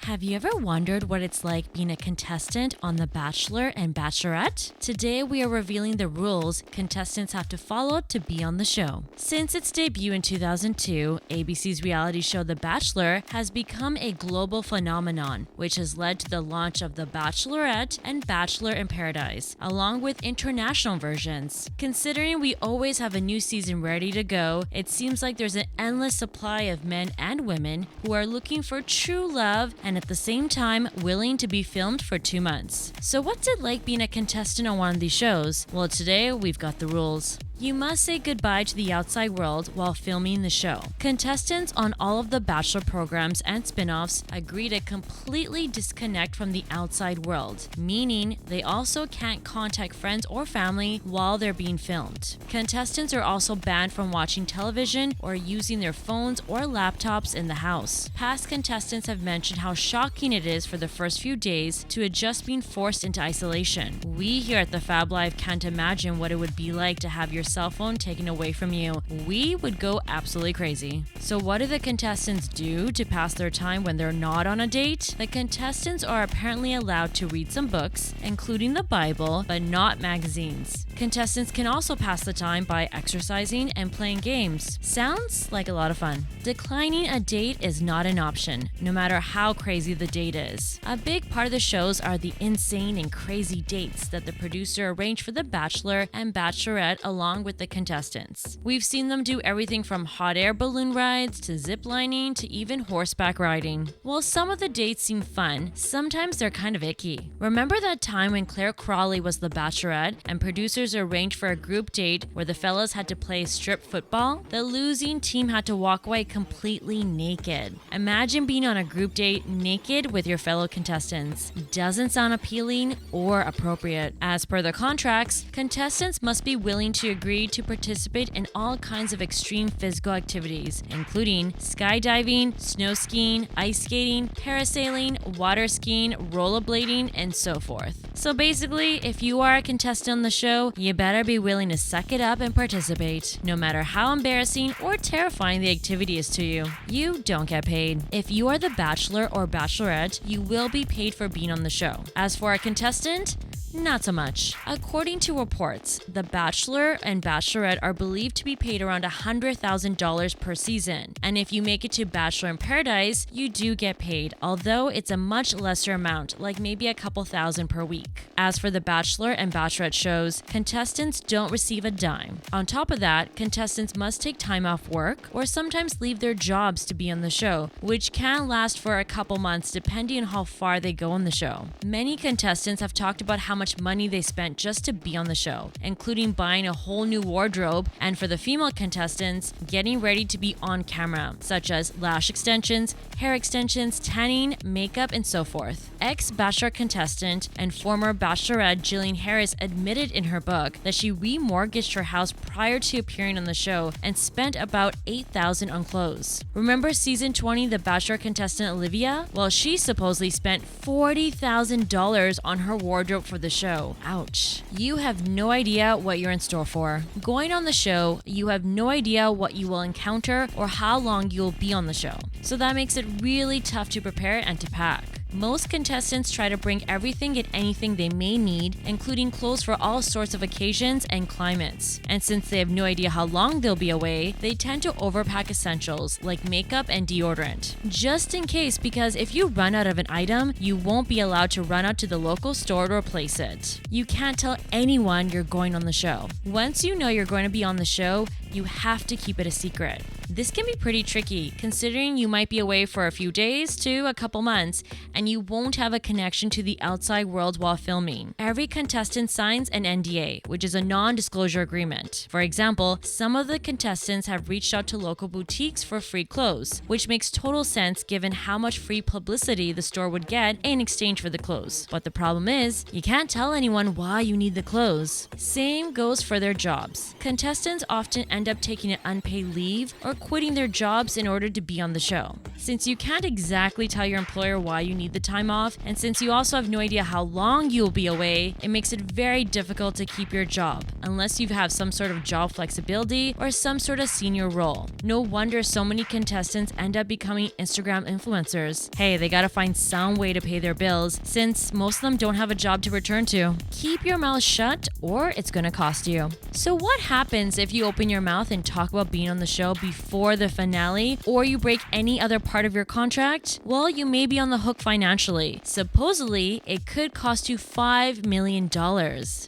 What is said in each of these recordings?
Have you ever wondered what it's like being a contestant on The Bachelor and Bachelorette? Today we are revealing the rules contestants have to follow to be on the show. Since its debut in 2002, ABC's reality show The Bachelor has become a global phenomenon, which has led to the launch of The Bachelorette and Bachelor in Paradise, along with international versions. Considering we always have a new season ready to go, it seems like there's an endless supply of men and women who are looking for true love and at the same time willing to be filmed for 2 months. So what's it like being a contestant on one of these shows? Well, today we've got the rules. You must say goodbye to the outside world while filming the show. Contestants on all of the Bachelor programs and spin-offs agree to completely disconnect from the outside world, meaning they also can't contact friends or family while they're being filmed. Contestants are also banned from watching television or using their phones or laptops in the house. Past contestants have mentioned how shocking it is for the first few days to adjust being forced into isolation. We here at the Fab Life can't imagine what it would be like to have your cell phone taken away from you. We would go absolutely crazy. So what do the contestants do to pass their time when they're not on a date? The contestants are apparently allowed to read some books, including the Bible, but not magazines. Contestants can also pass the time by exercising and playing games. Sounds like a lot of fun. Declining a date is not an option, no matter how crazy the date is. A big part of the shows are the insane and crazy dates that the producer arranged for The Bachelor and Bachelorette along with the contestants. We've seen them do everything from hot air balloon rides to zip lining to even horseback riding. While some of the dates seem fun, sometimes they're kind of icky. Remember that time when Claire Crawley was the Bachelorette and producers arranged for a group date where the fellas had to play strip football? The losing team had to walk away completely naked. Imagine being on a group date naked with your fellow contestants. Doesn't sound appealing or appropriate. As per the contracts, contestants must be willing to agree to participate in all kinds of extreme physical activities, including skydiving, snow skiing, ice skating, parasailing, water skiing, rollerblading, and so forth. So basically, if you are a contestant on the show, you better be willing to suck it up and participate, no matter how embarrassing or terrifying the activity is to you. You don't get paid. If you are the Bachelor or Bachelorette, you will be paid for being on the show. As for a contestant, not so much. According to reports, The Bachelor and Bachelorette are believed to be paid around $100,000 per season. And if you make it to Bachelor in Paradise, you do get paid, although it's a much lesser amount, like maybe a couple thousand per week. As for the Bachelor and Bachelorette shows, contestants don't receive a dime. On top of that, contestants must take time off work or sometimes leave their jobs to be on the show, which can last for a couple months depending on how far they go on the show. Many contestants have talked about how much money they spent just to be on the show, including buying a whole new wardrobe, and for the female contestants, getting ready to be on camera, such as lash extensions, hair extensions, tanning, makeup, and so forth. Ex-Bachelor contestant and former Bachelorette Jillian Harris admitted in her book that she remortgaged her house prior to appearing on the show and spent about $8,000 on clothes. Remember season 20 The Bachelor contestant Olivia? Well, she supposedly spent $40,000 on her wardrobe for the show. Ouch. You have no idea what you're in store for. Going on the show, you have no idea what you will encounter or how long you'll be on the show. So that makes it really tough to prepare and to pack. Most contestants try to bring everything and anything they may need, including clothes for all sorts of occasions and climates. And since they have no idea how long they'll be away, they tend to overpack essentials like makeup and deodorant. Just in case, because if you run out of an item, you won't be allowed to run out to the local store to replace it. You can't tell anyone you're going on the show. Once you know you're going to be on the show, you have to keep it a secret. This can be pretty tricky, considering you might be away for a few days to a couple months, and you won't have a connection to the outside world while filming. Every contestant signs an NDA, which is a non-disclosure agreement. For example, some of the contestants have reached out to local boutiques for free clothes, which makes total sense given how much free publicity the store would get in exchange for the clothes. But the problem is, you can't tell anyone why you need the clothes. Same goes for their jobs. Contestants often end up taking an unpaid leave or quitting their jobs in order to be on the show. Since you can't exactly tell your employer why you need the time off, and since you also have no idea how long you will be away, it makes it very difficult to keep your job, unless you have some sort of job flexibility or some sort of senior role. No wonder so many contestants end up becoming Instagram influencers. Hey, they gotta find some way to pay their bills, since most of them don't have a job to return to. Keep your mouth shut or it's gonna cost you. So what happens if you open your mouth and talk about being on the show before the finale, or you break any other part of your contract? Well, you may be on the hook financially. Supposedly, it could cost you $5 million.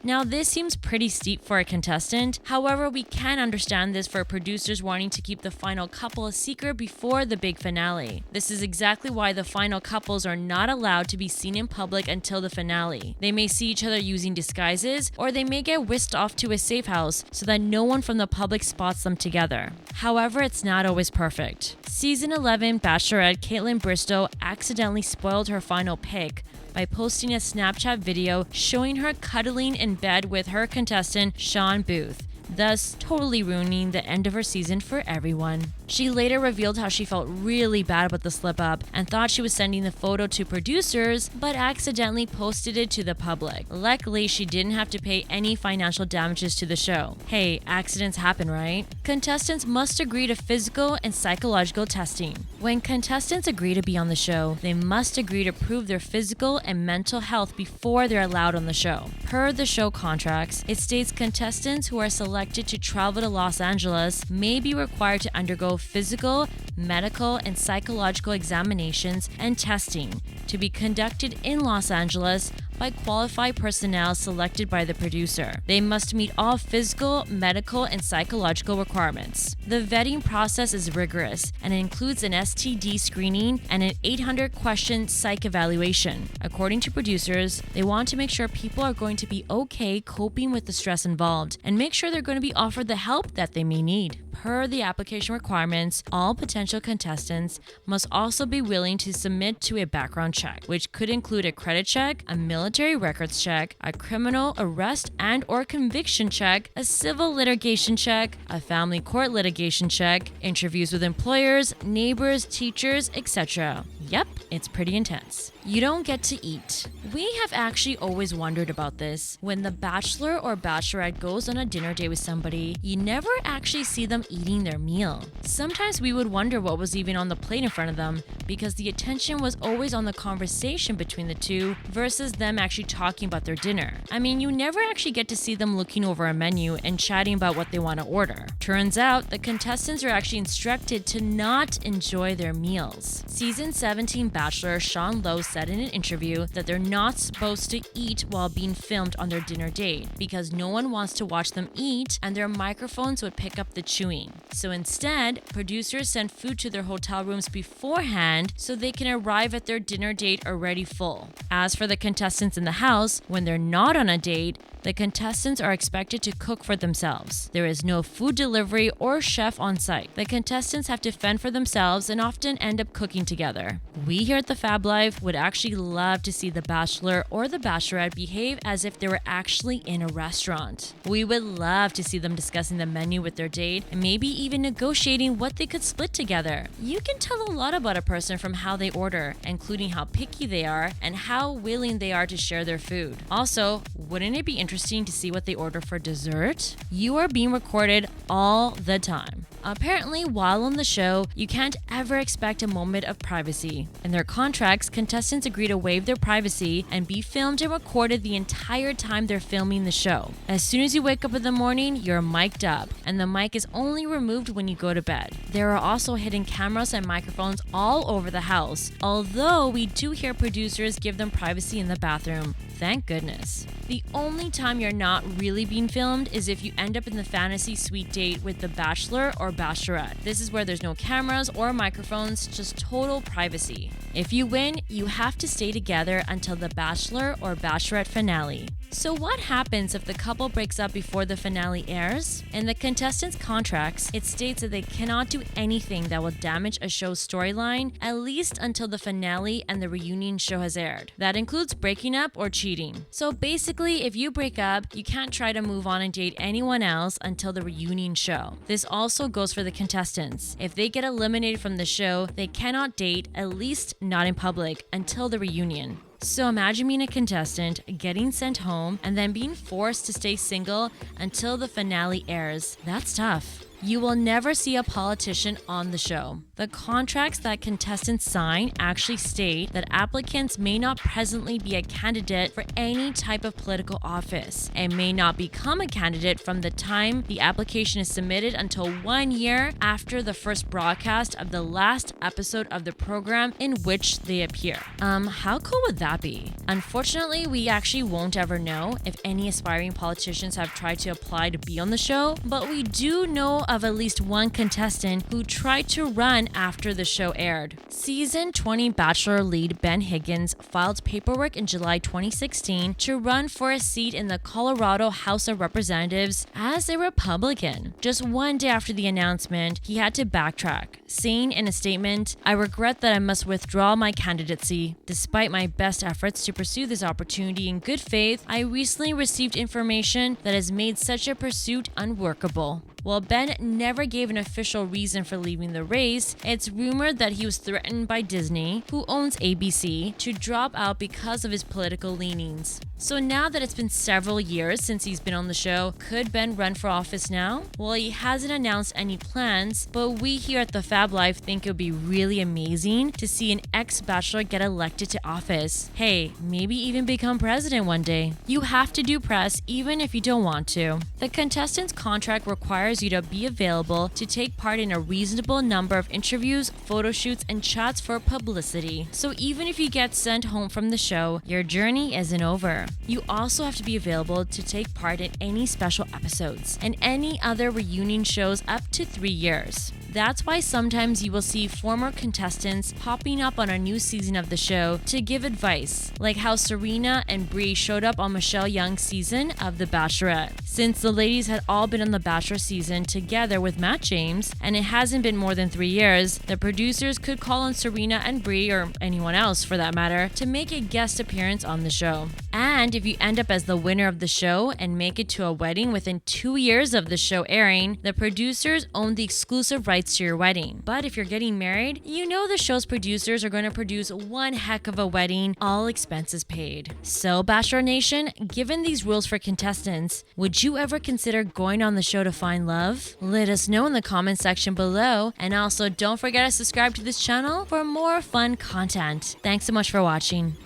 Now, this seems pretty steep for a contestant. However, we can understand this for producers wanting to keep the final couple a secret before the big finale. This is exactly why the final couples are not allowed to be seen in public until the finale. They may see each other using disguises, or they may get whisked off to a safe house so that no one from the public spots them together. However, it's not always perfect. Season 11 Bachelorette Kaitlyn Bristowe accidentally spoiled her final pick by posting a Snapchat video showing her cuddling in bed with her contestant Sean Booth, thus totally ruining the end of her season for everyone. She later revealed how she felt really bad about the slip-up and thought she was sending the photo to producers, but accidentally posted it to the public. Luckily, she didn't have to pay any financial damages to the show. Hey, accidents happen, right? Contestants must agree to physical and psychological testing. When contestants agree to be on the show, they must agree to prove their physical and mental health before they're allowed on the show. Per the show contracts, it states contestants who are selected to travel to Los Angeles may be required to undergo physical, medical, and psychological examinations and testing to be conducted in Los Angeles by qualified personnel selected by the producer. They must meet all physical, medical, and psychological requirements. The vetting process is rigorous and includes an STD screening and an 800-question psych evaluation. According to producers, they want to make sure people are going to be okay coping with the stress involved and make sure they're going to be offered the help that they may need. Per the application requirements, all potential contestants must also be willing to submit to a background check, which could include a credit check, a military records check, a criminal arrest and or conviction check, a civil litigation check, a family court litigation check, interviews with employers, neighbors, teachers, etc. Yep, it's pretty intense. You don't get to eat. We have actually always wondered about this. When the bachelor or bachelorette goes on a dinner date with somebody, you never actually see them eating their meal. Sometimes we would wonder what was even on the plate in front of them, because the attention was always on the conversation between the two versus them actually talking about their dinner. I mean, you never actually get to see them looking over a menu and chatting about what they want to order. Turns out, the contestants are actually instructed to not enjoy their meals. Season 17 Bachelor Sean Lowe said in an interview that they're not supposed to eat while being filmed on their dinner date because no one wants to watch them eat and their microphones would pick up the chewing. So instead, producers send food to their hotel rooms beforehand so they can arrive at their dinner date already full. As for the contestants in the house, when they're not on a date, the contestants are expected to cook for themselves. There is no food delivery or chef on site. The contestants have to fend for themselves and often end up cooking together. We here at the Fab Life would actually love to see the Bachelor or the Bachelorette behave as if they were actually in a restaurant. We would love to see them discussing the menu with their date and maybe even negotiating what they could split together. You can tell a lot about a person from how they order, including how picky they are and how willing they are to share their food. Also, wouldn't it be interesting to see what they order for dessert? You are being recorded all the time. Apparently, while on the show, you can't ever expect a moment of privacy. In their contracts, contestants agree to waive their privacy and be filmed and recorded the entire time they're filming the show. As soon as you wake up in the morning, you're mic'd up, and the mic is only removed when you go to bed. There are also hidden cameras and microphones all over the house, although we do hear producers give them privacy in the bathroom. Thank goodness. The only time you're not really being filmed is if you end up in the fantasy suite date with the Bachelor or Bachelorette. This is where there's no cameras or microphones, just total privacy. If you win, you have to stay together until the Bachelor or Bachelorette finale. So what happens if the couple breaks up before the finale airs? In the contestants' contracts, it states that they cannot do anything that will damage a show's storyline, at least until the finale and the reunion show has aired. That includes breaking up or cheating. So basically, if you break up, you can't try to move on and date anyone else until the reunion show. This also goes for the contestants. If they get eliminated from the show, they cannot date, at least not in public, until the reunion. So imagine being a contestant, getting sent home, and then being forced to stay single until the finale airs. That's tough. You will never see a politician on the show. The contracts that contestants sign actually state that applicants may not presently be a candidate for any type of political office and may not become a candidate from the time the application is submitted until 1 year after the first broadcast of the last episode of the program in which they appear. How cool would that be? Unfortunately, we actually won't ever know if any aspiring politicians have tried to apply to be on the show, but we do know of at least one contestant who tried to run after the show aired. Season 20 Bachelor lead Ben Higgins filed paperwork in July 2016 to run for a seat in the Colorado House of Representatives as a Republican. Just 1 day after the announcement, he had to backtrack, saying in a statement, "I regret that I must withdraw my candidacy. Despite my best efforts to pursue this opportunity in good faith, I recently received information that has made such a pursuit unworkable." While Ben never gave an official reason for leaving the race, it's rumored that he was threatened by Disney, who owns ABC, to drop out because of his political leanings. So now that it's been several years since he's been on the show, could Ben run for office now? Well, he hasn't announced any plans, but we here at the Fab Life think it would be really amazing to see an ex-bachelor get elected to office. Hey, maybe even become president one day. You have to do press even if you don't want to. The contestant's contract requires you to be available to take part in a reasonable number of interviews, photo shoots, and chats for publicity. So even if you get sent home from the show, your journey isn't over. You also have to be available to take part in any special episodes and any other reunion shows up to 3 years. That's why sometimes you will see former contestants popping up on a new season of the show to give advice, like how Serena and Bree showed up on Michelle Young's season of The Bachelorette. Since the ladies had all been on The Bachelor season together with Matt James, and it hasn't been more than 3 years, the producers could call on Serena and Bree, or anyone else for that matter, to make a guest appearance on the show. And if you end up as the winner of the show and make it to a wedding within 2 years of the show airing, the producers own the exclusive rights to your wedding. But if you're getting married, you know the show's producers are going to produce one heck of a wedding, all expenses paid. So Bachelor Nation, given these rules for contestants, would you ever consider going on the show to find love? Let us know in the comment section below, and also don't forget to subscribe to this channel for more fun content. Thanks so much for watching.